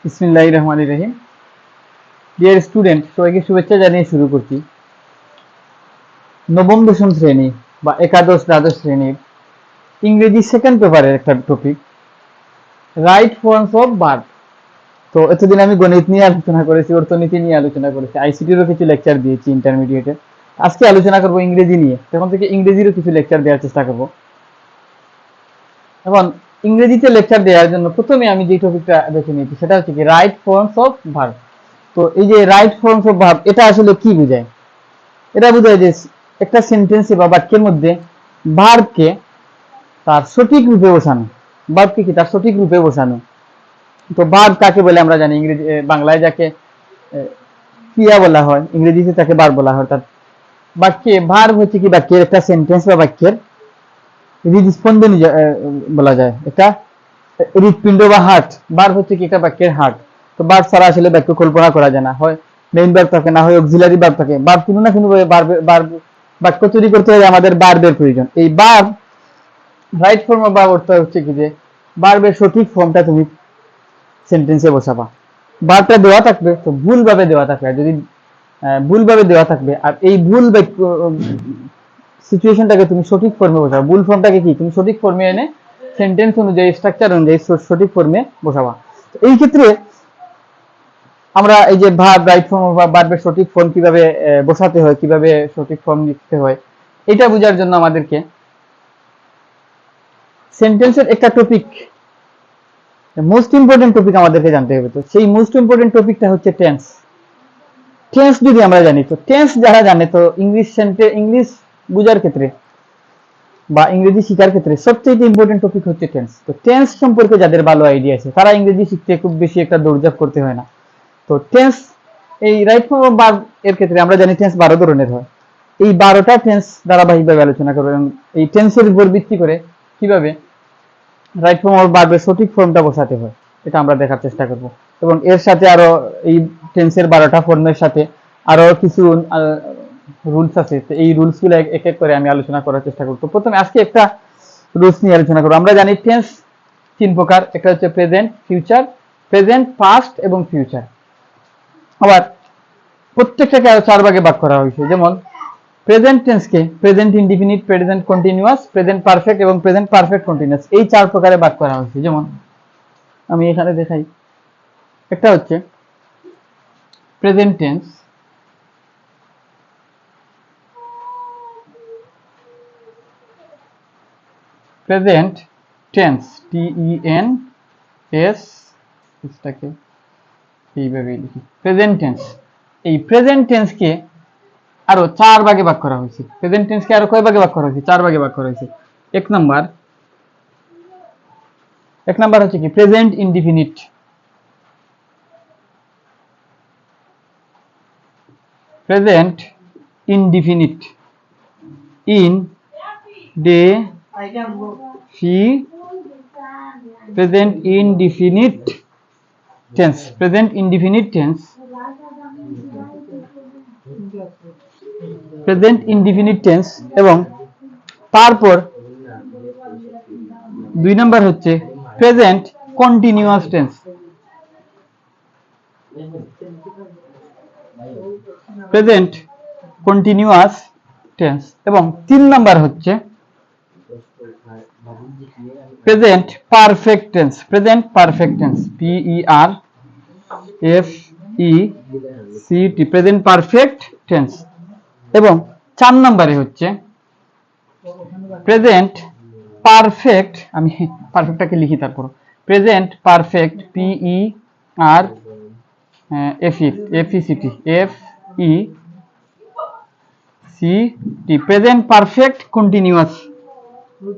বিসমিল্লাহির রহমানির রহিম। Dear student, সবাইকে শুভেচ্ছা জানিয়ে শুরু করছি। নবম দশম শ্রেণী বা একাদশ দ্বাদশ শ্রেণীর ইংরেজি সেকেন্ড পেপারের একটা topic, right forms of verb. তো এতদিন আমি গণিত নিয়ে আলোচনা করেছি, অর্থনীতি নিয়ে আলোচনা করেছি, আইসিটিরও কিছু লেকচার দিয়েছি ইন্টারমিডিয়েটে। আজকে আলোচনা করবো ইংরেজি নিয়ে। তখন থেকে ইংরেজিরও কিছু লেকচার দেওয়ার চেষ্টা করব। এখন ইংরেজিতে লেকচার দেওয়ার জন্য প্রথমে আমি যে টপিকটা বেছে নিয়েছি সেটা হচ্ছে কি রাইট ফর্মস অফ ভার্ব। তো এই যে রাইট ফর্মস অফ ভার্ব, এটা আসলে কি বোঝায়? এটা বোঝায় যে একটা সেন্টেন্সে বা বাক্যের মধ্যে ভার্বকে তার সঠিক রূপে বসানো। ভার্বকে কি তার সঠিক রূপে বসানো। তো ভার্ব কাকে বলে আমরা জানি, ইংরেজি বাংলায় যাকে ক্রিয়া বলা হয়, ইংরেজিতে তাকে ভার্ব বলা হয়। অর্থাৎ বাক্যে ভার্ব হচ্ছে কি বাক্যের একটা সেন্টেন্স বা বাক্যের হৃদস্পন্দন বলা যায়, এটা হৃদপিণ্ড বা হার্ট। ভার্ব হচ্ছে কি একটা বাক্যের হার্ট। তো ভার্ব ছাড়া আসলে বাক্য কল্পনা করা যায় না, হয় মেইন ভার্ব থাকে, না হয় অক্সিলারি ভার্ব থাকে। ভার্ব কোনো না কোনো ভার্ব বাক্য তৈরি করতে হলে আমাদের ভার্বের প্রয়োজন। এই verb right form of verb অর্থ হচ্ছে কি যে ভার্বের সঠিক ফর্মটা তুমি সেন্টেন্সে বসাবা। ভার্বটা দেওয়া থাকবে তো ভুলভাবে দেওয়া থাকবে, আর যদি ভুলভাবে দেওয়া থাকবে আর এই ভুল বাক্য সিচুয়েশনটাকে তুমি সঠিক ফর্মে বসাবা। ভুল ফর্মটাকে কি তুমি সঠিক ফর্মে এনে সেন্টেন্স অনুযায়ী, স্ট্রাকচার অনুযায়ী সঠিক ফর্মে বসাবা। এই ক্ষেত্রে আমরা এই যে ভার্ব রাইট ফর্ম বা ভার্বের সঠিক ফর্ম কিভাবে বসাতে হয়, কিভাবে সঠিক ফর্ম লিখতে হয়, এটা বোঝার জন্য আমাদেরকে সেন্টেন্সের একটা টপিক, মোস্ট ইম্পর্টেন্ট টপিক আমাদেরকে জানতে হবে। তো সেই মোস্ট ইম্পর্টেন্ট টপিকটা হচ্ছে টেন্স। টেন্স যদি আমরা জানি, তো টেন্স যারা জানে, তো ইংলিশ বোঝার ক্ষেত্রে বা ইংরেজি শেখার ক্ষেত্রে সবচেয়ে ইম্পর্টেন্ট টপিক হচ্ছে টেন্স। তো টেন্স সম্পর্কে যাদের ভালো আইডিয়া আছে তারা ইংরেজি শিখতে খুব বেশি একটা দৌড়ঝাঁপ করতে হয় না। তো টেন্স, এই রাইট ফর্ম অফ ভার্ব এর ক্ষেত্রে আমরা জানি টেন্স 12 ধরনের হয়। এই 12টা টেন্স ধারাবাহিকভাবে আলোচনা করব এবং এই টেন্সের উপর ভিত্তি করে কিভাবে রাইট ফর্ম অফ ভার্বের সঠিক ফর্মটা বসাতে হয় এটা আমরা দেখার চেষ্টা করব। এবং এর সাথে আরো এই টেন্সের 12টা ফর্মের সাথে আরো কিছু রুলস আছে। এই রুলস গুলো এক এক করে আমি আলোচনা করার চেষ্টা করব। তো প্রথমে আজকে একটা রুলস নিয়ে আলোচনা করব। আমরা জানি টেন্স 3 প্রকার, একটা হচ্ছে প্রেজেন্ট, ফিউচার, প্রেজেন্ট, পাস্ট এবং ফিউচার। আবার প্রত্যেকটাকে আরো 4 ভাগে ভাগ করা হয়েছে। যেমন প্রেজেন্ট টেন্সকে present indefinite, present continuous, present perfect এবং প্রেজেন্ট পারফেক্ট কন্টিনিউয়াস, এই 4 প্রকারে ভাগ করা হয়েছে। যেমন আমি এখানে দেখাই, একটা হচ্ছে present tense, present tense, TENS, এটাকে এইভাবে লিখি প্রেজেন্ট টেন্স। এই প্রেজেন্ট টেন্সকে আরো 4 ভাগে ভাগ করা হয়েছে। প্রেজেন্ট টেন্সকে আরো কয় ভাগে ভাগ করা হয়েছে? 4 ভাগে ভাগ করা হয়েছে। এক নাম্বার হচ্ছে কি present indefinite, present indefinite, present indefinite tense, present indefinite tense, present indefinite tense. এবং তারপর 2 নাম্বার হচ্ছে present continuous tense, present continuous tense. এবং 3 নাম্বার হচ্ছে present perfect tense, present perfect tense, PERFECT, present perfect tense. এবং 4 নম্বরে হচ্ছে present perfect, আমি পারফেক্টটাকে লিখি তারপর, present perfect, PERFECT, present perfect continuous,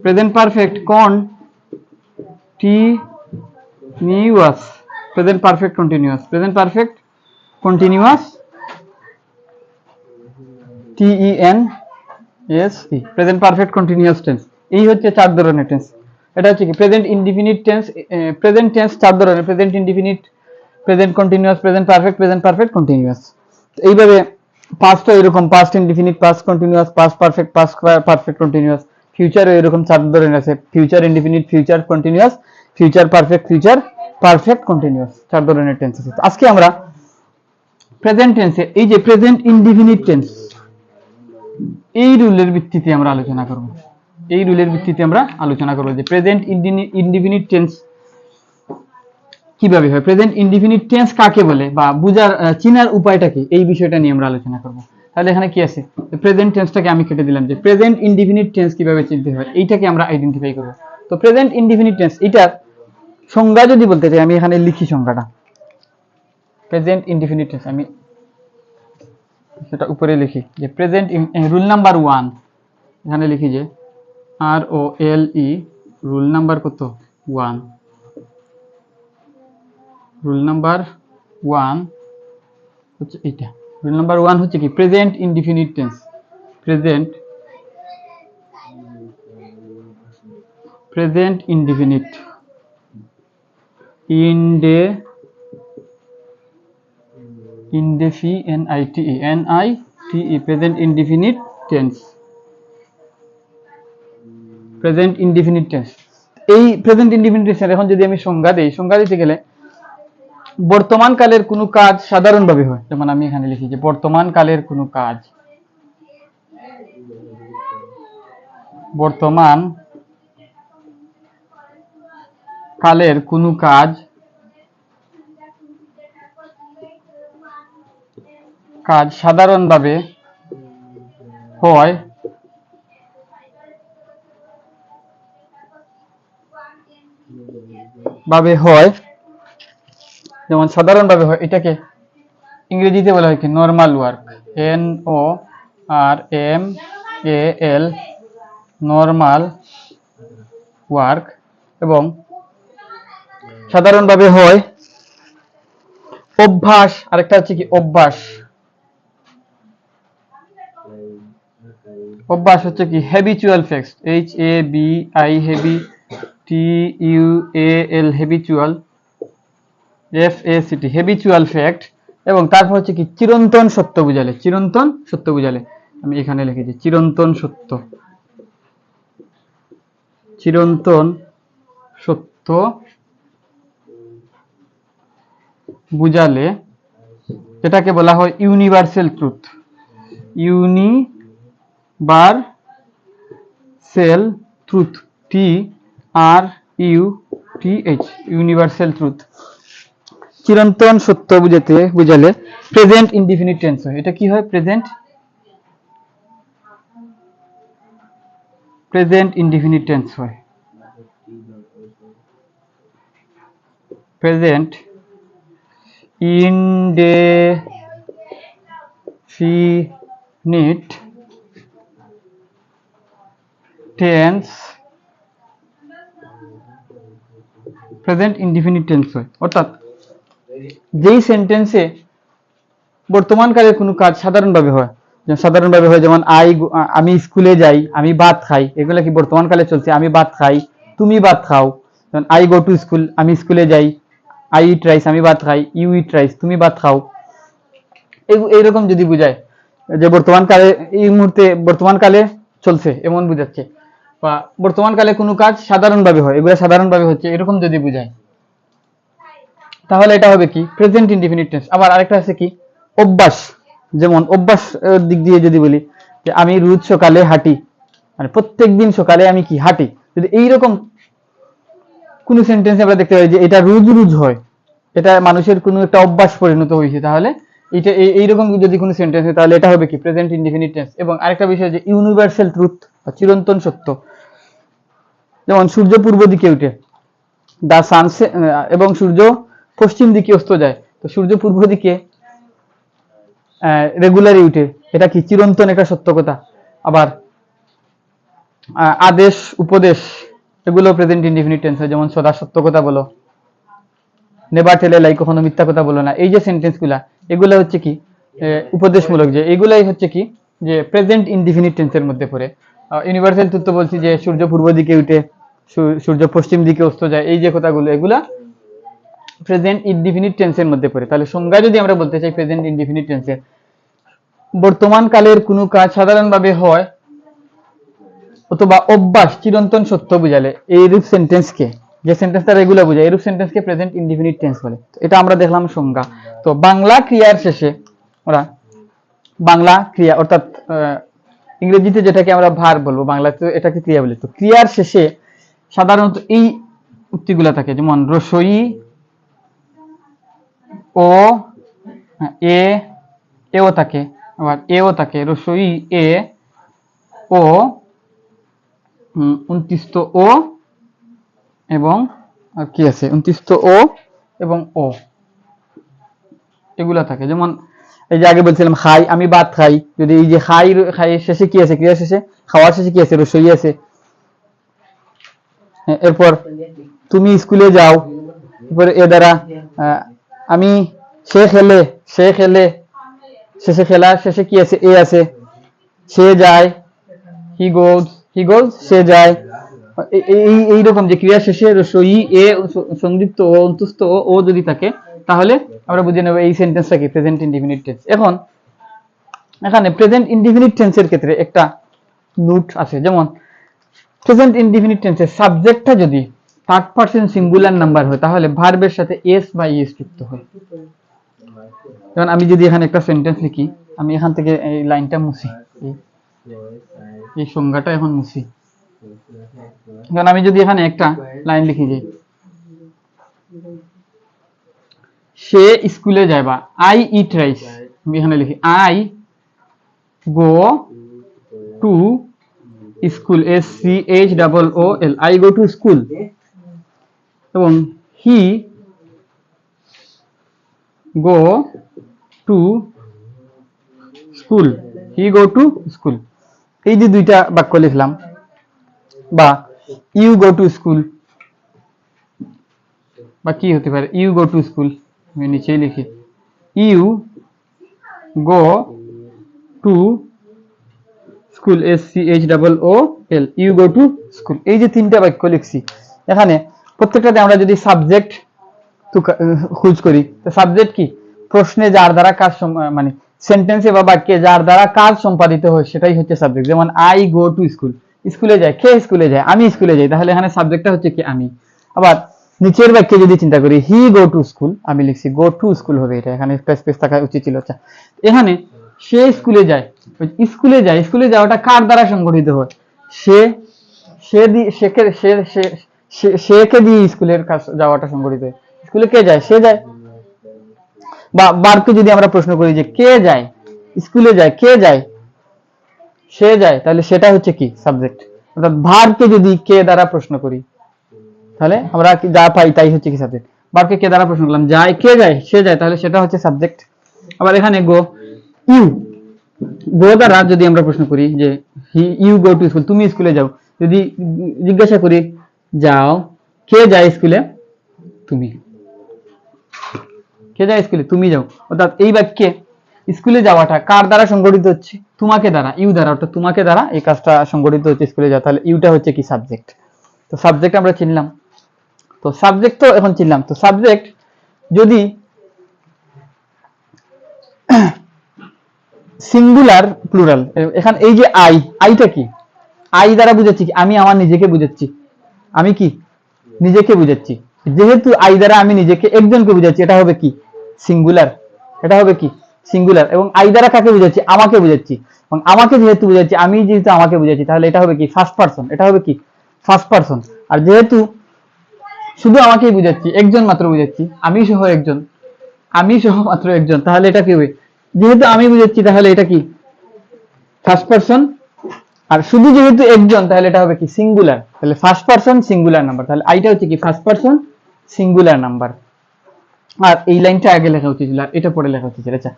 present perfect continuous, present perfect continuous, present perfect continuous, TENS, present perfect continuous tense. এই হচ্ছে 4 ধরনের টেন্স। এটা হচ্ছে কি present indefinite tense. Present tense 4 ধরনের, present indefinite, present continuous, present perfect continuous. এইভাবে পাস্টও এরকম, past indefinite, past continuous, past perfect, past perfect continuous. ফিউচারও এরকম 4 ধরনের আছে, future indefinite, future continuous, future perfect, future perfect continuous, 4 ধরনের টেন্স আছে। আজকে আমরা প্রেজেন্ট টেন্সে এই যে প্রেজেন্ট ইনডিফিনিট টেন্স, এই রুলের ভিত্তিতে আমরা আলোচনা করব। এই রুলের ভিত্তিতে আমরা আলোচনা করব যে প্রেজেন্ট ইনডিফিনিট টেন্স কিভাবে হয়, প্রেজেন্ট ইনডিফিনিট টেন্স কাকে বলে বা বুঝার চিনার উপায়টা কি, এই বিষয়টা নিয়ে আমরা আলোচনা করব। তাহলে এখানে কি আছে, প্রেজেন্ট টেন্সটাকে আমি কেটে দিলাম যে প্রেজেন্ট ইনডিফিনিট টেন্স কিভাবে চিনতে হয়, এইটাকে আমরা আইডেন্টিফাই করব। তো প্রেজেন্ট ইনডিফিনিট টেন্স এটার সংজ্ঞা যদি বলতে চাই, আমি এখানে লিখি সংজ্ঞাটা। প্রেজেন্ট ইনডিফিনিট টেন্স আমি সেটা উপরে লিখি যে প্রেজেন্ট রুল নাম্বার 1, এখানে লিখি যে ROLE, রুল নাম্বার কত 1, রুল নাম্বার 1 হচ্ছে এটা। রুল নাম্বার 1 হচ্ছে কি present indefinite tense, present indefinite present indefinite tense, present indefinite tense. এই প্রেজেন্ট ইনডিফিনিট টেন্সের এখন যদি আমি সংজ্ঞা দেই, সংজ্ঞা দিতে গেলে বর্তমান কালের কোনো কাজ সাধারণভাবে হয়, যেমন আমি এখানে লিখি যে বর্তমান কালের কোনো কাজ, বর্তমান কালের কোনো কাজ সাধারণভাবে হয় যেমন সাধারণভাবে হয়, এটাকে ইংরেজিতে বলা হয় কি normal work, NORMAL, normal work. এবং সাধারণভাবে হয় অভ্যাস, আরেকটা হচ্ছে কি অভ্যাস, অভ্যাস হচ্ছে কি habitual fact, HABITUAL, habitual, FACT, habitual fact. এবং তারপর হচ্ছে কি চিরন্তন সত্য বুঝালে, চিরন্তন সত্য বুঝালে আমি এখানে লিখেছি চিরন্তন সত্য, চিরন্তন সত্য বুঝালে যেটাকে বলা হয় universal truth, universal truth, TRUTH, universal truth, চিরন্তন সত্য বুঝালে প্রেজেন্ট ইনডিফিনিট টেন্স হয়। এটা কি হয়, প্রেজেন্ট ইনডিফিনিট টেন্স হয়, present indefinite tense, present indefinite tense হয়। অর্থাৎ যেই সেন্টেন্সে বর্তমান কালের কোনো কাজ সাধারণভাবে হয়, যেমন আমি স্কুলে যাই, আমি ভাত খাই, এগুলো কি বর্তমান কালে চলছে, আমি ভাত খাই, তুমি ভাত খাও। যেমন আই গো টু স্কুল, আমি স্কুলে যাই, আই ইট রাইস, আমি ভাত খাই, ইউ ইট রাইস, তুমি ভাত খাও। এইরকম যদি বুঝায় যে বর্তমান কালে, এই মুহূর্তে বর্তমান কালে চলছে এমন বুঝাচ্ছে, বা বর্তমান কালে কোনো কাজ সাধারণভাবে হয়, এগুলো সাধারণভাবে হচ্ছে, এরকম যদি বুঝায় তাহলে এটা হবে কি প্রেজেন্ট ইনডিফিনিট টেন্স। আবার আরেকটা আছে কি অভ্যাস, যেমন অভ্যাস দিক দিয়ে যদি বলি যে আমি রোজ সকালে হাঁটি, মানে প্রত্যেকদিন সকালে আমি কি হাঁটি, যদি এইরকম কোন সেন্টেন্সে আমরা দেখতে পাই যে এটা রোজ রোজ হয়, এটা মানুষের কোনো একটা অভ্যাস পরিণত হয়েছে, তাহলে এটা এইরকম যদি কোনো সেন্টেন্স হয় তাহলে এটা হবে কি প্রেজেন্ট ইনডিফিনিট টেন্স। এবং আরেকটা বিষয় যে ইউনিভার্সাল ট্রুথ বা চিরন্তন সত্য, যেমন সূর্য পূর্ব দিকে উঠে, দা সানসেট, এবং সূর্য পশ্চিম দিকে অস্ত যায়, তো সূর্য পূর্ব দিকে রেগুলারই উঠে, এটা কি চিরন্তন একটা সত্য কথা। আবার আদেশ উপদেশ এগুলো প্রেজেন্ট ইনডিফিনিট টেন্স হয়, যেমন সদা সত্য কথা বলো, নেভার টেল এ লাই, কখনো মিথ্যা কথা বলো না। এই যে সেন্টেন্সগুলা, এগুলা হচ্ছে কি উপদেশমূলক, যে এগুলাই হচ্ছে কি যে প্রেজেন্ট ইনডিফিনিট টেন্সের মধ্যে পড়ে। ইউনিভার্সাল ট্রুথ তো বলছি যে সূর্য পূর্ব দিকে উঠে, সূর্য পশ্চিম দিকে অস্ত যায়, এই যে কথাগুলো, এগুলা প্রেজেন্ট ইনডিফিনিট টেন্সের মধ্যে পড়ে। তাহলে সংজ্ঞা যদি আমরা বলতে চাই প্রেজেন্ট ইনডিফিনিট টেন্সের, বর্তমান কালের কোনো কাজ সাধারণভাবে হয় অথবা অভ্যাস চিরন্তন সত্য বুঝালে এইরূপ সেন্টেন্সকে যে সেন্টেন্সটা রেগুলার বোঝায় এরূপ সেন্টেন্সকে প্রেজেন্ট ইনডিফিনিট টেন্স বলে। এটা আমরা দেখলাম সংজ্ঞা। তো বাংলা ক্রিয়ার শেষে ওরা বাংলা ক্রিয়া অর্থাৎ ইংরেজিতে যেটাকে আমরা ভার্ব বলবো, বাংলাতে এটাকে ক্রিয়া বলি। তো ক্রিয়ার শেষে সাধারণত এই উক্তিগুলো থাকে, যেমন রসই, ও, এ, এও থাকে, আবার এও থাকে, রসই, এ, ও, 29 ও এবং আর কি আছে 29 ও এবং ও, এগুলা থাকে। যেমন এই যে আগে বলছিলাম খাই, আমি ভাত খাই, যদি এই যে খাই, খাই শেষে কি আছে, ক্রিয়া শেষে খাওয়ার শেষে কি আছে, রসই আছে। এরপর তুমি স্কুলে যাও, এরপরে এ দ্বারা আমি, সে খেলে, সে খেলে, শেষে খেলা শেষে কি আছে, এ আছে। সে যায়, হি গোজ, হি গোজ, সে যায়। এইরকম যে ক্রিয়া শেষে রসই, এ, সংযুক্ত ও, অন্তুস্থ ও যদি থাকে, তাহলে আমরা বুঝে নেব এই সেন্টেন্সটা কি প্রেজেন্ট ইনডিফিনিট টেন্স। এখন এখানে প্রেজেন্ট ইনডিফিনিট টেন্সের ক্ষেত্রে একটা নোট আছে, যেমন প্রেজেন্ট ইনডিফিনিট টেন্সের সাবজেক্টটা যদি থার্ড পারসন সিঙ্গুলার নাম্বার হয়, তাহলে ভার্বের সাথে এস বা ইএস যুক্ত হয়। যেমন আমি যদি এখানে একটা সেন্টেন্স লিখি, আমি এখান থেকে এই লাইনটা মুছি, এই সংজ্ঞাটা এখন মুছি। কারণ আমি যদি এখানে একটা লাইন লিখি যে সে স্কুলে যায়, বা আই ইট রাইস, আমি এখানে লিখি I go to school, SCHOOL, I go to school. এবং he go to school, he go to school. এই যে দুইটা বাক্য লিখলাম, বা ইউ গো টু স্কুল, বা কি হতে পারে, ইউ গো টু স্কুল, আমি নিচেই লিখি you go to school, SCHOOL, you go to school. এই যে তিনটা বাক্য লিখছি, এখানে প্রত্যেকটাতে আমরা যদি সাবজেক্ট খোঁজ করি, তো সাবজেক্ট কি, প্রশ্নে যার দ্বারা কাজ, মানে সেন্টেন্সে বা বাক্যে যার দ্বারা কাজ সম্পাদিত হয় সেটাই হচ্ছে সাবজেক্ট। যেমন আই গো টু স্কুল, স্কুলে যায়, কে স্কুলে যায়, আমি স্কুলে যাই, তাহলে এখানে সাবজেক্টটা হচ্ছে কি, আমি। আবার নিচের বাক্যে যদি চিন্তা করি, হি গো টু স্কুল, আমি লিখছি গো টু স্কুল হবে, এটা এখানে একটা স্পেস থাকা উচিত ছিল। আচ্ছা, এখানে সে স্কুলে যায়, স্কুলে যায়, স্কুলে যাওয়াটা কার দ্বারা সংগঠিত হয়, সে, সে সেকে দিয়ে স্কুলের কাজ যাওয়াটা সংগঠিত হয়। স্কুলে কে যায়, সে যায়। বা বারকে যদি আমরা প্রশ্ন করি যে কে যায়, স্কুলে যায়, কে যায়, সে যায়, তাহলে সেটা হচ্ছে কি, সাবজেক্ট। অর্থাৎ ভার্বকে যদি কে দ্বারা প্রশ্ন করি, তাহলে আমরা যা পাই তাই হচ্ছে কি, সাবজেক্ট। ভার্বকে কে দ্বারা প্রশ্ন করলাম, যায়, কে যায়, সে যায়, তাহলে সেটা হচ্ছে সাবজেক্ট। আবার এখানে গো, ইউ, গো দ্বারা যদি আমরা প্রশ্ন করি যে ইউ গো টু স্কুল, তুমি স্কুলে যাও, যদি জিজ্ঞাসা করি যাও, কে যায় স্কুলে, তুমি, কে যায় স্কুলে, তুমি যাও। অর্থাৎ এই বাক্যে স্কুলে যাওয়াটা কার দ্বারা সংগঠিত হচ্ছে, তোমাকে দ্বারা, ইউ দ্বারা, অর্থাৎ তোমাকে দ্বারা এই কাজটা সংগঠিত হচ্ছে, স্কুলে যাও, তাহলে ইউটা হচ্ছে কি, সাবজেক্ট। তো সাবজেক্ট আমরা চিনলাম। তো সাবজেক্ট তো এখন চিনলাম। তো সাবজেক্ট যদি সিঙ্গুলার, প্লুরাল, এখন এই যে আই, আইটা কি, আই দ্বারা বুঝাচ্ছি কি, আমি আমার নিজেকে বুঝাচ্ছি, আমি কি, নিজেকে বুঝাচ্ছি। যেহেতু আই দ্বারা আমি নিজেকে, একজনকে বুঝাচ্ছি, এটা হবে কি, সিঙ্গুলার, এটা হবে কি, সিঙ্গুলার। এবং আই দ্বারা কাকে বুঝাচ্ছি, আমাকে বুঝাচ্ছি, এবং আমাকে যেহেতু বুঝাচ্ছি, আমি যেহেতু আমাকে বুঝাচ্ছি, তাহলে এটা হবে কি, ফার্স্ট পারসন, এটা হবে কি, ফার্স্ট পারসন। আর যেহেতু শুধু আমাকেই বুঝাচ্ছি, একজন মাত্র বুঝাচ্ছি, আমি সহ একজন, আমি সহ মাত্র একজন, তাহলে এটা কি হবে, যেহেতু আমি বুঝাচ্ছি, তাহলে এটা কি, ফার্স্ট পারসন। আর শুধু যেহেতু একজন, তাহলে এটা হবে কি, সিঙ্গুলার। তাহলে ফার্স্ট পারসন সিঙ্গুলার নাম্বার, তাহলে আইটা হচ্ছে কি, ফার্স্ট পারসন সিঙ্গুলার নাম্বার। আর এই লাইনটা আগে লেখা উচিত ছিল, আর এটা পরে লেখা উচিত ছিল। আচ্ছা,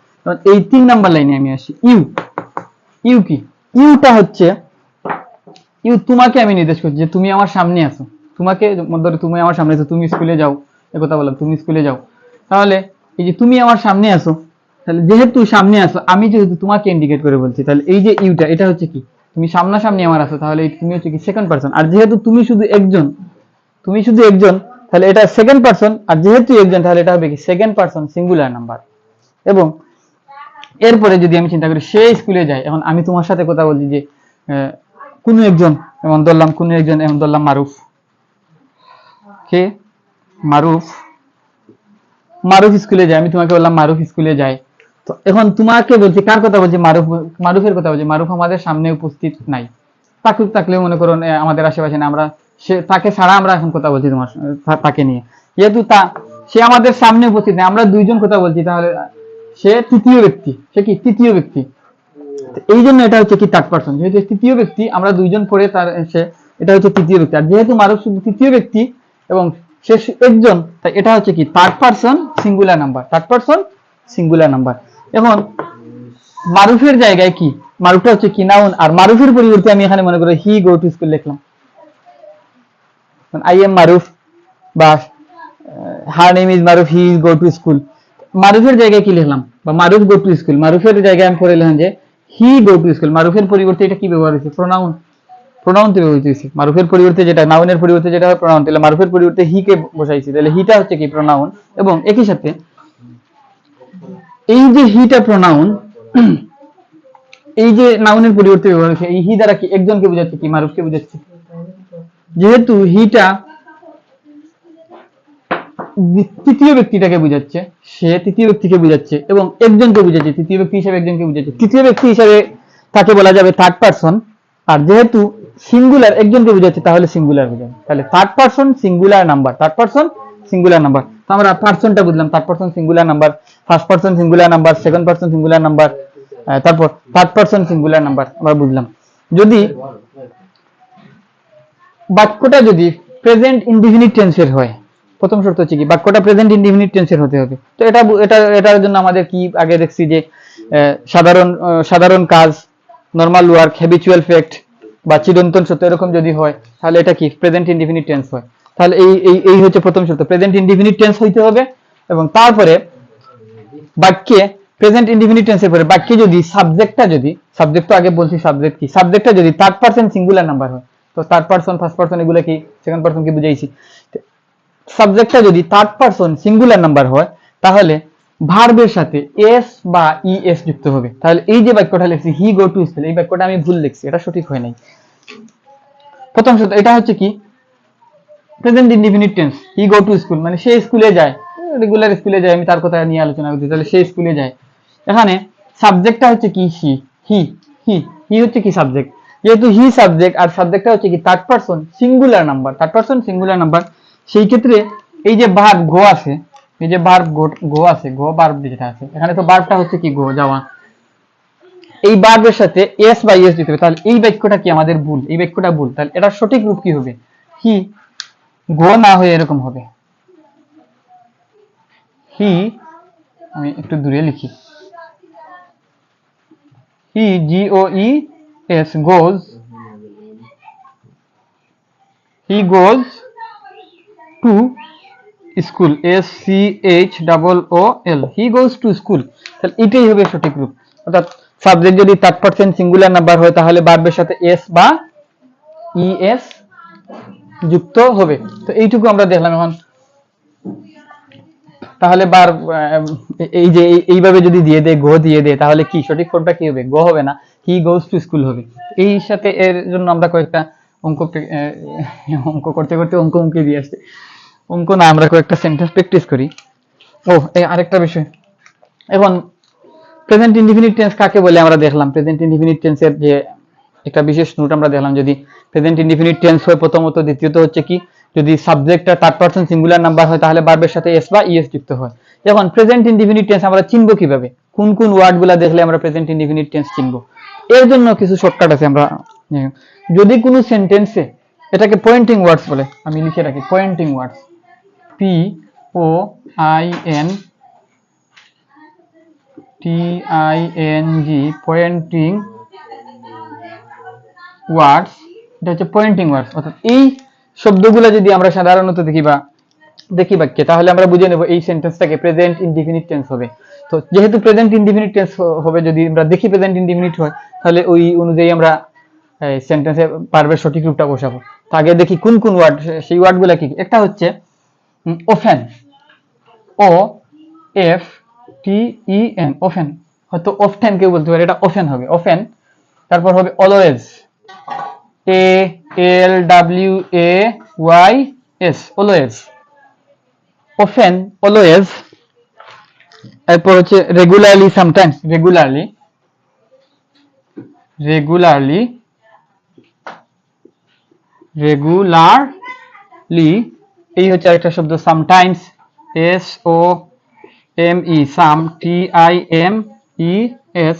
এই 3 নাম্বার লাইনে আমি আসি। ইউ, ইউ কি, ইউটা হচ্ছে, ইউ তোমাকে আমি নির্দেশ করছি যে তুমি আমার সামনে আসো, তোমাকে ধরো তুমি আমার সামনে আসো, তুমি স্কুলে যাও, এই কথা বললাম, তুমি স্কুলে যাও। তাহলে এই যে তুমি আমার সামনে আসো, তাহলে যেহেতু সামনে আসো, আমি যেহেতু তোমাকে ইন্ডিকেট করে বলছি, তাহলে এই যে ইউটা, এটা হচ্ছে কি, তুমি সামনাসামনি আমার আসো, তাহলে তুমি হচ্ছে কি, সেকেন্ড পারসন। আর যেহেতু তুমি শুধু একজন, তুমি শুধু একজন, তাহলে এটা সেকেন্ড পারসন। আর যেহেতু একজন, তাহলে এটা হবে কি, সেকেন্ড পারসন সিঙ্গুলার নাম্বার। এবং এরপরে যদি আমি চিন্তা করি, সে স্কুলে যায়, এখন আমি তোমার সাথে কথা বলছি যে কোনো একজন, এমন ধরলাম কোনো একজন, এমন ধরলাম মারুফ, কে? মারুফ। মারুফ স্কুলে যায়, আমি তোমাকে বললাম মারুফ স্কুলে যায়। তো এখন তোমাকে বলছি, কার কথা বলছি? মারুফের কথা বলছি। মারুফ আমাদের সামনে উপস্থিত নাই, থাকলেও মনে করো আমাদের আশেপাশে না, আমরা তাকে ছাড়া আমরা এখন কথা বলছি তোমার তাকে নিয়ে। যেহেতু সে আমাদের সামনে উপস্থিত নেই, আমরা দুইজন কথা বলছি, তাহলে সে তৃতীয় ব্যক্তি। সে কি? তৃতীয় ব্যক্তি। এই জন্য এটা হচ্ছে কি থার্ড পারসন, যেহেতু তৃতীয় ব্যক্তি, আমরা দুইজন পড়ে তার এটা হচ্ছে তৃতীয় ব্যক্তি। আর যেহেতু মারুফ শুধু তৃতীয় ব্যক্তি এবং সে একজন, তাই এটা হচ্ছে কি third person singular number. Third person singular number. এখন মারুফের জায়গায় কি? মারুফটা হচ্ছে কি নাউন, আর মারুফের পরিবর্তে আমি এখানে মনে করি হি গো টু স্কুল লিখলাম। আই এম মারুফ বা her name is Maruf, he is go to school. মারুফের জায়গায় কি লিখলাম? বা মারুফ গো টু স্কুল। মারুফের জায়গায় আমি পড়ে লিখলাম যে হি গো টু স্কুল। মারুফের পরিবর্তে এটা কি ব্যবহার হয়েছে? প্রোনাউন। প্রোনাউনতে ব্যবহৃত হয়েছে। মারুফের পরিবর্তে যেটা, নাউনের পরিবর্তে যেটা হয় প্রোনাউন, তাহলে মারুফের পরিবর্তে হি কে বসাইছি, তাহলে হিটা হচ্ছে কি প্রোনাউন। এবং একই সাথে এই যে হিটা প্রোনাউন, এই যে নাউনের পরিবর্তে ব্যবহার হয়েছে, এই হি দ্বারা কি একজনকে বোঝাচ্ছে কি মারুফকে বোঝাচ্ছে। যেহেতু হিটা তৃতীয় ব্যক্তিটাকে বোঝাচ্ছে, সে তৃতীয় ব্যক্তিকে বোঝাচ্ছে এবং একজনকে বোঝাচ্ছে, তৃতীয় ব্যক্তি হিসেবে একজনকে বোঝাচ্ছে, তৃতীয় ব্যক্তি হিসেবে তাকে বলা যাবে থার্ড পারসন। আর যেহেতু সিঙ্গুলার একজনকে বোঝাচ্ছে, তাহলে সিঙ্গুলার বোঝাবে। তাহলে third person singular number, third person singular number. তো আমরা পারসনটা বুঝলাম, third person singular number, first person singular number, second person singular number, তারপর থার্ড পারসন সিঙ্গুলার নাম্বার আমরা বুঝলাম। যদি বাক্যটা যদি প্রেজেন্ট ইনডিফিনিট টেন্সের হয়, প্রথম শর্ত হচ্ছে কি বাক্যটা প্রেজেন্ট ইনডিফিনিট টেন্সের হতে হবে। তো এটার জন্য আমাদের কি আগে দেখছি যে সাধারণ কাজ, নরমাল ওয়ার্ক, হ্যাবিচুয়াল ফ্যাক্ট বা চিরন্তন সত্য এরকম যদি হয়, তাহলে এটা কি প্রেজেন্ট ইনডিফিনিট টেন্স হয়। তাহলে এই হচ্ছে প্রথম শর্ত, প্রেজেন্ট ইনডিফিনিট টেন্স হইতে হবে। এবং তারপরে বাক্যে প্রেজেন্ট ইনডিফিনিট টেন্সের পরে বাক্যে যদি সাবজেক্ট তো আগে বলছি, সাবজেক্ট কি, সাবজেক্টটা যদি থার্ড পারসন সিঙ্গুলার নাম্বার হয়, তো থার্ড পারসন, ফার্স্ট পারসন এগুলো কি, সেকেন্ড পারসন কি বুঝাইছি। সাবজেক্টটা যদি থার্ড পারসন সিঙ্গুলার নাম্বার হয়, তাহলে ভার্বের সাথে এস বা ইএস যুক্ত হবে। তাহলে এই যে বাক্যটা লিখছি হি গো টু স্কুল, এই বাক্যটা আমি ভুল লিখছি, এটা সঠিক হয় নাই। প্রথম শর্ত এটা হচ্ছে কি present indefinite tense, he go to school মানে সে স্কুলে যায়, রেগুলার স্কুলে যায়, আমি তার কথা নিয়ে আলোচনা করছি, তাহলে সে স্কুলে যায়। এখানে সাবজেক্টটা হচ্ছে কি হি হি হচ্ছে কি সাবজেক্ট। যেহেতু হি সাবজেক্ট আর সাবজেক্টটা হচ্ছে কি থার্ড পারসন সিঙ্গুলার নাম্বার, সেই ক্ষেত্রে এই যে ভার্ব গো আছে, এই যে ভার্ব গো আছে, গো ভার্ব যেটা আছে এখানে, তো ভার্বটা হচ্ছে কি গো, যাওয়া। এই ভার্বের সাথে এস বা ইএস দিতে হবে। তাহলে এই বাক্যটা কি আমাদের ভুল, এই বাক্যটা ভুল। তাহলে এটা সঠিক রূপ কি হবে? হি গো না হয়ে এরকম হবে, হি, আমি একটু দূরে লিখি, হি GOES goes, he goes to school, SCHOOL, he goes to school. তাহলে এটাই হবে সঠিক রূপ। অর্থাৎ সাবজেক্ট যদি থার্ড পারসন সিঙ্গুলার নাম্বার হয়, তাহলে ভার্বের সাথে এস বা ইএস যুক্ত হবে। তো এইটুকু আমরা দেখলাম। এখন তাহলে এই যে এইভাবে যদি দিয়ে দেয়, গো দিয়ে দেয়, তাহলে কি সঠিক ফর্মটা কি হবে? গো হবে না, হি গোজ টু স্কুল হবে। এই সাথে এর জন্য আমরা কয়েকটা অঙ্ক করতে করতে অঙ্ক দিয়ে আসছে, অঙ্ক না, আমরা কয়েকটা সেন্টেন্স প্র্যাকটিস করি। আরেকটা বিষয়, এখন প্রেজেন্ট ইনডিফিনিট টেন্স কাকে বলে আমরা দেখলাম। প্রেজেন্ট ইনডিফিনিট টেন্সের যে একটা বিশেষ নোট আমরা দেখলাম, যদি প্রেজেন্ট ইনডিফিনিট টেন্স হয় প্রথমত, দ্বিতীয়ত হচ্ছে কি যদি সাবজেক্টটা থার্ড পারসন সিঙ্গুলার নাম্বার হয়, তাহলে ভার্বের সাথে এস বা ইএস যুক্ত হয়। এখন প্রেজেন্ট ইনডিফিনিট টেন্স আমরা চিনবো কিভাবে, কোন কোন ওয়ার্ডগুলো দেখলে আমরা প্রেজেন্ট ইনডিফিনিট টেন্স চিনবো? এর জন্য কিছু শর্টকাট আছে। আমরা যদি কোনো সেন্টেন্সে, এটাকে পয়েন্টিং ওয়ার্ডস বলে, আমি লিখে রাখি পয়েন্টিং ওয়ার্ডস, POINTING, পয়েন্টিং ওয়ার্ডস, এটা হচ্ছে পয়েন্টিং ওয়ার্ডস। অর্থাৎ এই শব্দগুলো যদি আমরা সাধারণত দেখি বাক্যে, তাহলে আমরা বুঝে নেব এই সেন্টেন্সটাকে প্রেজেন্ট ইনডিফিনিট টেন্স হবে। তো যেহেতু প্রেজেন্ট ইনডিফিনিট টেন্স হবে, যদি আমরা দেখি প্রেজেন্ট ইনডিফিনিট হয়, তাহলে ওই অনুযায়ী আমরা সেন্টেন্সে ভার্বের সঠিক রূপটা বসাবো। তো আগে দেখি কোন কোন ওয়ার্ড, সেই ওয়ার্ডগুলো কি। একটা হচ্ছে অফেন, OFTEN, অফেন। হয়তো অফটেন কেউ বলতে পারে, এটা অফেন হবে, অফেন। তারপর হবে always, ALWAYS, S, always, often, always, এরপর হচ্ছে regularly, sometimes, regularly, regularly, regularly, এই হচ্ছে আরেকটা শব্দ sometimes, S O M E, some, T I am E S,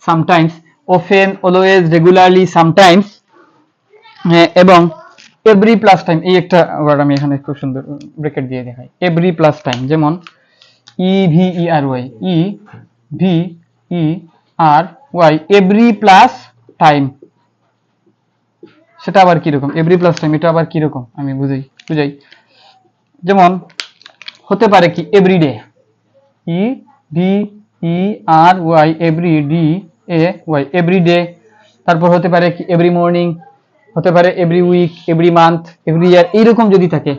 sometimes, often, always, regularly, sometimes, এবং এভরি প্লাস টাইম, এই একটা ওয়ার্ড আমি এখানে খুব সুন্দর ব্রেকেট দিয়ে দেখাই, এভরি প্লাস টাইম, যেমন ই ভি ই আর ওয়াই, ই V E R Y, every plus time, সেটা আবার কিরকম এভরি প্লাস টাইম, এটা আবার কিরকম আমি বুঝাই, যেমন হতে পারে কি everyday, E V E R Y, every D A Y, everyday, তারপর হতে পারে কি এভরি মর্নিং, হতে পারে every week, every month, every year, এইরকম যদি থাকে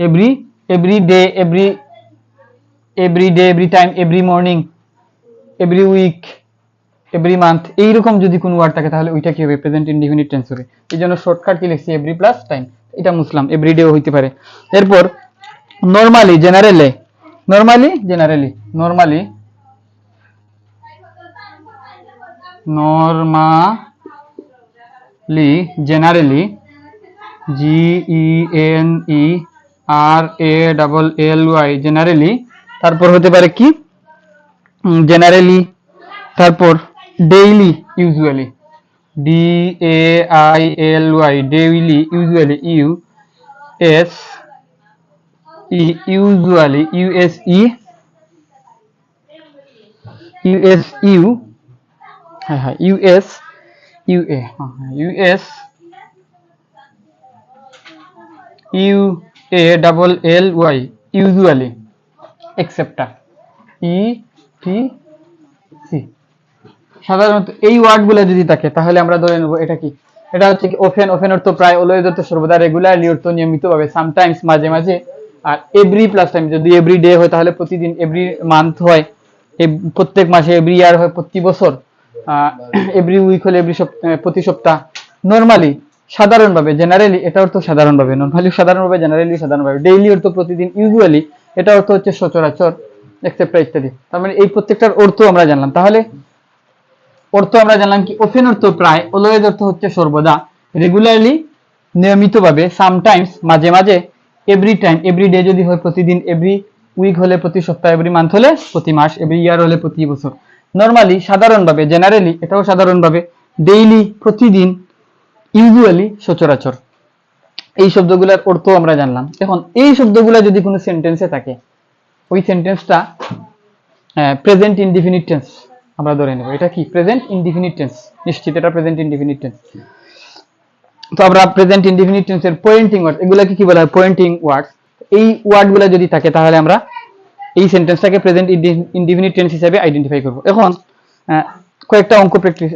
every, every day, every day, every time, every morning, every week, every month, এইরকম যদি কোনো ওয়ার্ড থাকে তাহলে ওইটা কি হবে, প্রেজেন্ট ইনডিফিনিট টেন্স হবে। এই জন্য শর্টকাট কি লিখছি, এভরি প্লাস টাইম, এটা মুসলাম, এভরি ডেও হইতে পারে। এরপর normally, generally, normally, generally, normally, normally, generally, G E N E R A double L Y, generally, তারপর হতে পারে কি জেনারেলি, তারপর daily, usually, D A I L Y, daily, usually, U S E, usually, U S E, U S U, হ্যাঁ হ্যাঁ, U S U A, U S U A double L Y, usually, এক্সেপ্টা, E T C. সাধারণত এই ওয়ার্ডগুলো যদি থাকে তাহলে আমরা ধরে নেব এটা কি, এটা হচ্ছে কি ওফেন, ওফেন অর্থ প্রায়, অলওয়েজ অর্থ সর্বদা, রেগুলারলি অর্থ নিয়মিতভাবে, সামটাইমস মাঝে মাঝে, আর এভরি প্লাস টাইম, যদি এভরি ডে হয় তাহলে প্রতিদিন, এভরি মান্থ হয় প্রত্যেক মাসে, এভরি ইয়ার হয় প্রতি বছর, এভরি উইক হলে প্রতি সপ্তাহ, নরমালি সাধারণভাবে, জেনারেলি এটা অর্থ সাধারণভাবে, নরমালি সাধারণভাবে, জেনারেলি সাধারণভাবে, ডেইলি অর্থ প্রতিদিন, ইউজুয়ালি এটা অর্থ হচ্ছে সচরাচর, এক্সেপ্টা ইত্যাদি। তার মানে এই প্রত্যেকটার অর্থ আমরা জানলাম। তাহলে অর্থ আমরা জানলাম কি, ওফেন অর্থ প্রায়, অলওয়েজ অর্থ হচ্ছে সর্বদা, রেগুলারলি নিয়মিতভাবে, সামটাইমস মাঝে মাঝে, এভরি টাইম এভরি ডে যদি হয় প্রতিদিন, এভরি উইক হলে প্রতি সপ্তাহ, এভরি মান্থ হলে প্রতি মাস, এভরি ইয়ার হলে প্রতি বছর, নরমালি সাধারণভাবে, জেনারেলি এটাও সাধারণভাবে, ডেইলি প্রতিদিন, ইউজুয়ালি সচরাচর। এই শব্দগুলোর অর্থ আমরা জানলাম। এখন এই শব্দগুলো যদি কোনো সেন্টেন্সে থাকে, ওই সেন্টেন্সটা প্রেজেন্ট ইনডিফিনিট টেন্স আমরা ধরে নেব। এটা কি প্রেজেন্ট ইনডিফিনিট টেন্স, নিশ্চিত এটা প্রেজেন্ট ইনডিফিনিট টেন্স। তো আমরা প্রেজেন্ট ইনডিফিনিট টেন্সের পয়েন্টিং ওয়ার্ড, এগুলাকে কি বলা হয়, পয়েন্টিং ওয়ার্ডস। এই ওয়ার্ডগুলো যদি থাকে তাহলে আমরা এই সেন্টেন্সটাকে প্রেজেন্ট ইনডিফিনিট টেন্স হিসেবে আইডেন্টিফাই করব। এখন কয়েকটা অঙ্ক প্র্যাকটিস,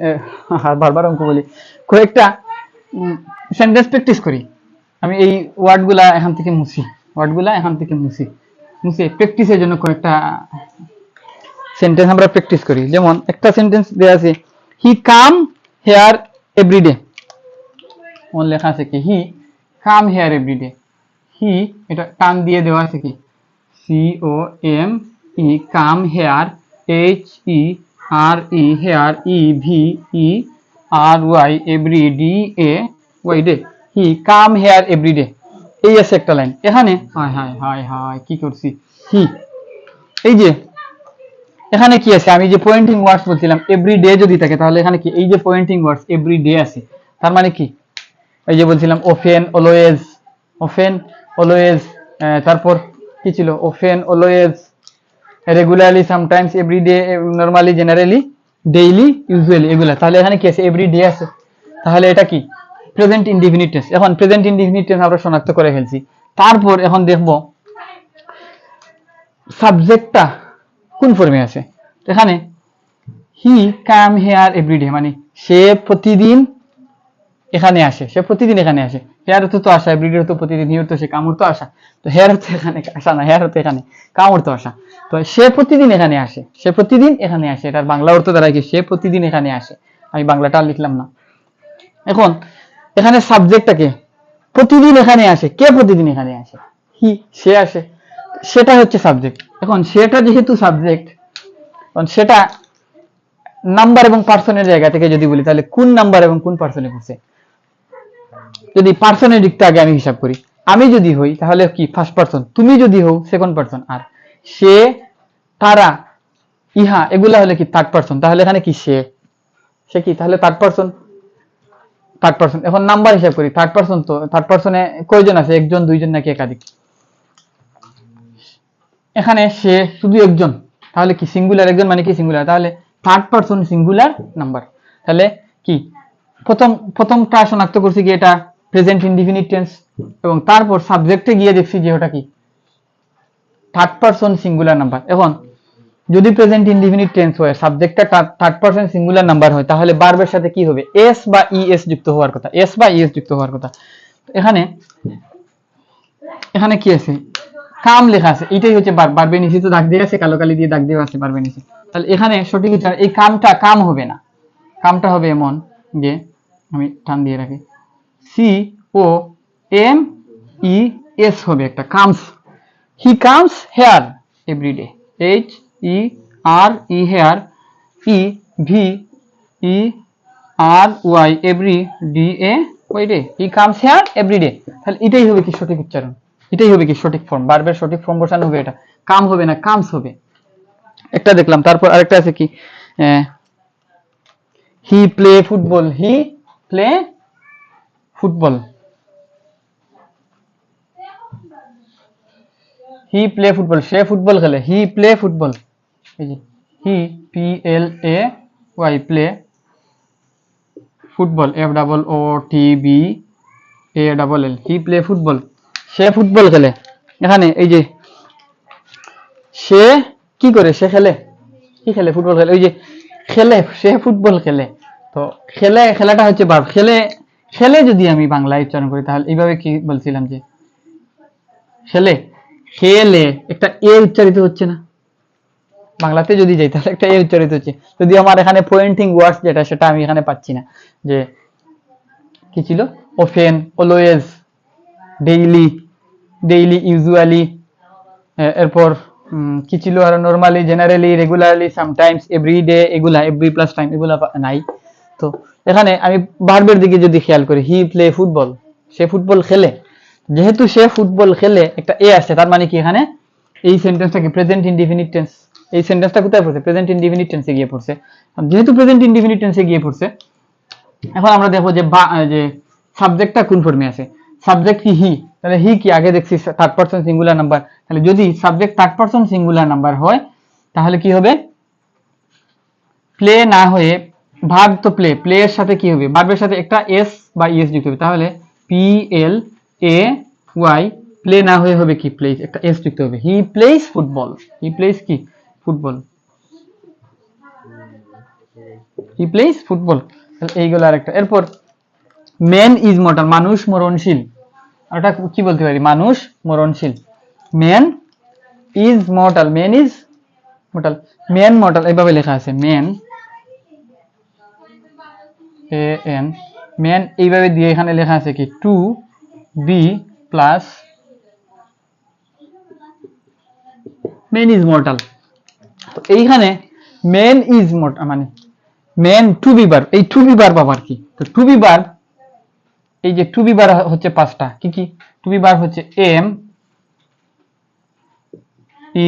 বারবার অঙ্ক বলি, কয়েকটা সেন্টেন্স প্র্যাকটিস করি। আমি এই ওয়ার্ডগুলা এখান থেকে মুছি, মুছে প্র্যাকটিসের জন্য কয়েকটা সেন্টেন্স আমরা প্র্যাকটিস করি। যেমন একটা সেন্টেন্স দেয়া আছে, হি কাম হেয়ার এভরিডে, ওর লেখা আছে কি হি কাম হেয়ার এভরিডে, হি এটা কাম দিয়ে দেওয়া আছে কি C O M E, come here, H E R E, here E V E R Y, every D A Y day, he come here everyday. এই আছে একটা লাইন। এখানে হায় হায় হায় হায় কি করছি, হি, এই যে এখানে কি আছে, আমি যে পয়েন্টিং ওয়ার্ডস বলছিলাম এভরি ডে যদি থাকে তাহলে এখানে কি, এই যে পয়েন্টিং ওয়ার্ডস এভরি ডে আছে, তার মানে কি, এই যে বলছিলাম ওফেন অলওয়েজ, ওফেন অলওয়েজ, তারপর কি ছিল, often always, regularly, sometimes, every day, normally, generally, daily, usually, এগুলা। তাহলে এখানে কি আছে, এভরি ডে আছে, তাহলে এটা কি প্রেজেন্ট ইনডিফিনিট টেন্স। এখন প্রেজেন্ট ইনডিফিনিট টেন্স আমরা শনাক্ত করে ফেলছি। তারপর এখন দেখব সাবজেক্টটা কোন ফর্মে আছে। এখানে হি কাম হেয়ার এভরিডে মানে সে প্রতিদিন এখানে আসে, সে প্রতিদিন এখানে আসে। হেয়ার অর্থ তো আসা, এভরিডে অর্থ প্রতিদিন, হি অর্থ সে, কাম অর্থ আসা। তো হেয়ার অর্থ এখানে আসা না, হেয়ার অর্থ এখানে, কাম অর্থ আসা। তো সে প্রতিদিন এখানে আসে, সে প্রতিদিন এখানে আসে, এটার বাংলা অর্থ দাঁড়ায় কি, সে প্রতিদিন এখানে আসে। আমি বাংলাটা লিখলাম না। এখন এখানে সাবজেক্টটাকে প্রতিদিন এখানে আসে, কে প্রতিদিন এখানে আসে? হি, সে আসে, সেটা হচ্ছে সাবজেক্ট। এখন সেটা যেহেতু সাবজেক্ট, সেটা নাম্বার এবং পার্সনের জায়গা থেকে যদি বলি, তাহলে কোন নাম্বার এবং কোন পার্সনে পড়ছে? যদি পার্সনের দিকটা আগে আমি হিসাব করি, আমি যদি হই তাহলে কি ফার্স্ট পার্সন, তুমি যদি হও সেকেন্ড পার্সন, আর সে, তারা, ইহা এগুলা হলে কি থার্ড পার্সন। তাহলে এখানে কি সে, সে কি তাহলে থার্ড পার্সন, থার্ড পার্সন। এখন নাম্বার হিসাব করি, থার্ড পার্সন, তো থার্ড পার্সনে কয়জন আছে? একজন, দুইজন নাকি একাধিক? এখানে সে শুধু একজন, তাহলে কি সিঙ্গুলার, একজন মানে কি সিঙ্গুলার, তাহলে থার্ড পার্সন সিঙ্গুলার নাম্বার। তাহলে কি প্রথমটা শনাক্ত করছি কি এটা প্রেজেন্ট ইনডিফিনিট টেন্স, এবং তারপর সাবজেক্টে গিয়ে দেখছি যে ওটা কি থার্ড পার্সন সিঙ্গুলার নাম্বার। এখন যদি প্রেজেন্ট ইনডিফিনিট টেন্স হয়, সাবজেক্টটা থার্ড পার্সন সিঙ্গুলার নাম্বার হয়, তাহলে ভার্বের সাথে কি হবে? এস বা ইএস যুক্ত হওয়ার কথা, এস বা ইএস যুক্ত হওয়ার কথা। এখানে এখানে কি আছে? কাম লেখা আছে, এটাই হচ্ছে ভার্বের নিচে তো দাগ দিয়ে আছে, কালো কালি দিয়ে দাগ দিয়ে আছে ভার্বের নিচে। তাহলে এখানে সঠিক উচ্চারণ, এই কামটা কাম হবে না, কামটা হবে এমন যে, আমি টান দিয়ে রাখি, C O M E S হবে একটা, comes. He comes here everyday, H E R E here, E V E R Y every D A Y day, he comes here everyday. তাহলে এটাই হবে কি সঠিক উচ্চারণ, এটাই হবে কি সঠিক ফর্ম, ভার্বের সঠিক ফর্ম বসানো হবে, এটা কাম হবে না, কামস হবে। একটা দেখলাম, তারপর আরেকটা আছে কি, he play football, he play football, he play football, সে ফুটবল খেলে, হি প্লে ফুটবল, এই যে he P L A Y play football, F double O T B A double L, he play football, সে football খেলে। এখানে এই যে সে কি করে? সে খেলে, কি খেলে? ফুটবল খেলে, ওই যে খেলে, সে ফুটবল খেলে। তো খেলে, খেলাটা হচ্ছে ভার্ব, খেলে, খেলে যদি আমি বাংলায় উচ্চারণ করি তাহলে এইভাবে কি বলছিলাম যে খেলে, খেলে একটা এ উচ্চারিত হচ্ছে না, বাংলাতে যদি যাই তাহলে একটা এ উচ্চারিত হচ্ছে। যদি আমার এখানে পয়েন্টিং ওয়ার্ডস যেটা, সেটা আমি এখানে পাচ্ছি না, যে কি ছিল? Often, always, daily, daily, usually, এরপর কি ছিল আর, normally, generally, regularly, sometimes, everyday, এগুলা এভরি প্লাস টাইম এগুলা নাই। তো এখানে আমি ভার্বের দিকে যদি খেয়াল করি, হি প্লে ফুটবল, সে ফুটবল খেলে, যেহেতু সে ফুটবল খেলে একটা এ আসছে, তার মানে কি এখানে এই সেন্টেন্সটা কি প্রেজেন্ট ইনডিফিনিট টেন্স। এই সেন্টেন্সটা কোথায় পড়ছে? প্রেজেন্ট ইনডিফিনিট টেন্সে গিয়ে পড়ছে। যেহেতু প্রেজেন্ট ইনডিফিনিট টেন্সে গিয়ে পড়ছে, এখন আমরা দেখবো যে সাবজেক্টটা কোন ফর্মে আছে। সাবজেক্ট কি হি, তাহলে হি কি আগে দেখছি থার্ড পারসন সিঙ্গুলার নাম্বার, তাহলে যদি subject third person singular number হয় তাহলে কি হবে? প্লে না হয়ে ভার্ব তো প্লে, প্লে এর সাথে কি হবে? ভার্বের সাথে একটা এস বা ইএস যুক্ত হবে, তাহলে P L A Y, play না হয়ে হবে কি প্লেস, একটা এস যুক্ত হবে, he plays football, he plays কি ফুটবল, হি প্লেস ফুটবল। এইগুলো আরেকটা। এরপর ম্যান ইজ মর্টাল, মানুষ মরণশীল, আর এটা কি বলতে পারি? মানুষ মরণশীল, man is mortal, man is mortal, man mortal এইভাবে লেখা আছে, ম্যান এ এন, ম্যান এইভাবে দিয়ে এখানে লেখা আছে কি to be plus man is mortal. তো এইখানে ম্যান ইজ মর্টাল মানে ম্যান টু বি ভার্ব, এই টু বি ভার্ব আবার কি? তো টু বি ভার্ব, এই যে টু বি ভার্ব হচ্ছে পাঁচটা, কি কি টু বি ভার্ব হচ্ছে? এম,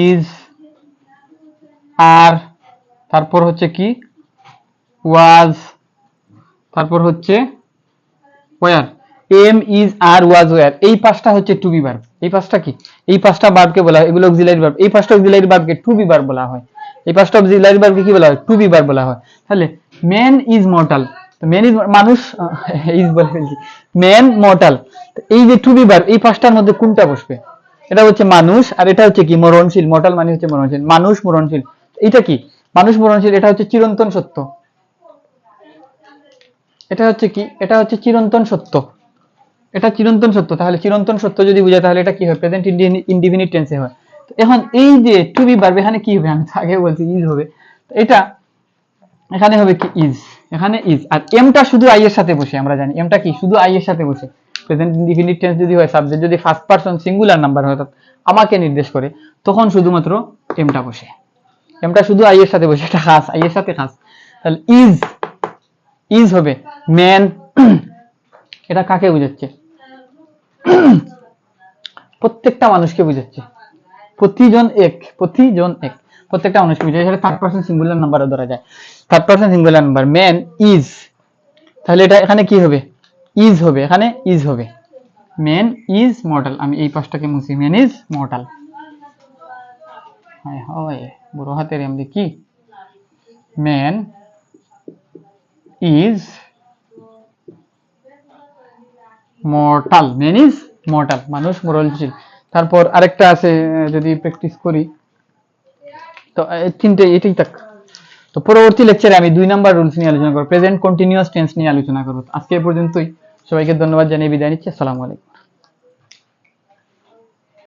ইজ, আর, তারপর হচ্ছে কি ওয়াজ, তারপর হচ্ছে were, am, is, are, was, were, এই পাঁচটা হচ্ছে টু বি ভার্ব। এই পাঁচটা কি? এই পাঁচটা ভার্বকে বলা হয়, এগুলো অক্সিলারি ভার্ব, এই পাঁচটা অক্সিলারি ভার্বকে টু বি ভার্ব বলা হয়, এই পাঁচটা অক্সিলারি ভার্বকে কি বলা হয়? টু বি ভার্ব বলা হয়। তাহলে ম্যান ইজ মর্টাল, তো ম্যান ইজ মানুষ, ইজ বলে ফেলছি, ম্যান মর্টাল, এই যে টু বি ভার্ব, এই পাঁচটার মধ্যে কোনটা বসবে? এটা হচ্ছে মানুষ, আর এটা হচ্ছে কি মরণশীল, মর্টাল মানে হচ্ছে মরণশীল, মানুষ মরণশীল, এটা কি মানুষ মরণশীল, এটা হচ্ছে চিরন্তন সত্য, এটা হচ্ছে কি? এটা হচ্ছে চিরন্তন সত্য, এটা চিরন্তন সত্য। তাহলে চিরন্তন সত্য যদি বোঝায় তাহলে এটা কি হয়? প্রেজেন্ট ইনডিফিনিট টেন্সে হয়। এখন এই যে টু বি ভার্ব, এখানে কি হবে? আমি তো আগে বলছি ইজ হবে, এটা এখানে হবে কি ইজ, এখানে ইজ, আর এমটা শুধু আই এর সাথে বসে, আমরা জানি এমটা কি শুধু আই এর সাথে বসে, প্রেজেন্ট ইনডিফিনিট টেন্স যদি হয়, সাবজেক্ট যদি ফার্স্ট পারসন সিঙ্গুলার নাম্বার হয়, অর্থাৎ আমাকে নির্দেশ করে, তখন শুধুমাত্র এমটা বসে। এমটা শুধু আই এর সাথে বসে, এটা খাস, আই এর সাথে খাস। তাহলে ইজ হবে ম্যান, এটা কাকে বোঝাচ্ছে? প্রত্যেকটা মানুষকে বোঝাচ্ছে। প্রতিজন এক, প্রত্যেকটা মানুষকে বোঝাচ্ছে। সেটা থার্ড পারসন সিঙ্গুলার নাম্বারও ধরা যায়। Third person singular number man is, তাহলে এটা এখানে কি হবে? ইজ হবে, এখানে ইজ হবে। ম্যান ইজ মর্টাল, আমি এই পাশটাকে মুছি, ম্যান ইজ মর্টাল। হয় বড় হাতের এম কি, man is mortal, man is mortal, মানুষ মরণশীল। তারপর আরেকটা আছে, যদি প্র্যাকটিস করি তো তিনটে, এটাই থাক। তো পরবর্তী লেকচারে আমি 2 নাম্বার রুলস নিয়ে আলোচনা করব, প্রেজেন্ট কন্টিনিউয়াস টেন্স নিয়ে আলোচনা করব। আজকে এ পর্যন্তই, সবাইকে ধন্যবাদ জানিয়ে বিদায় নিচ্ছি। আসসালামু আলাইকুম।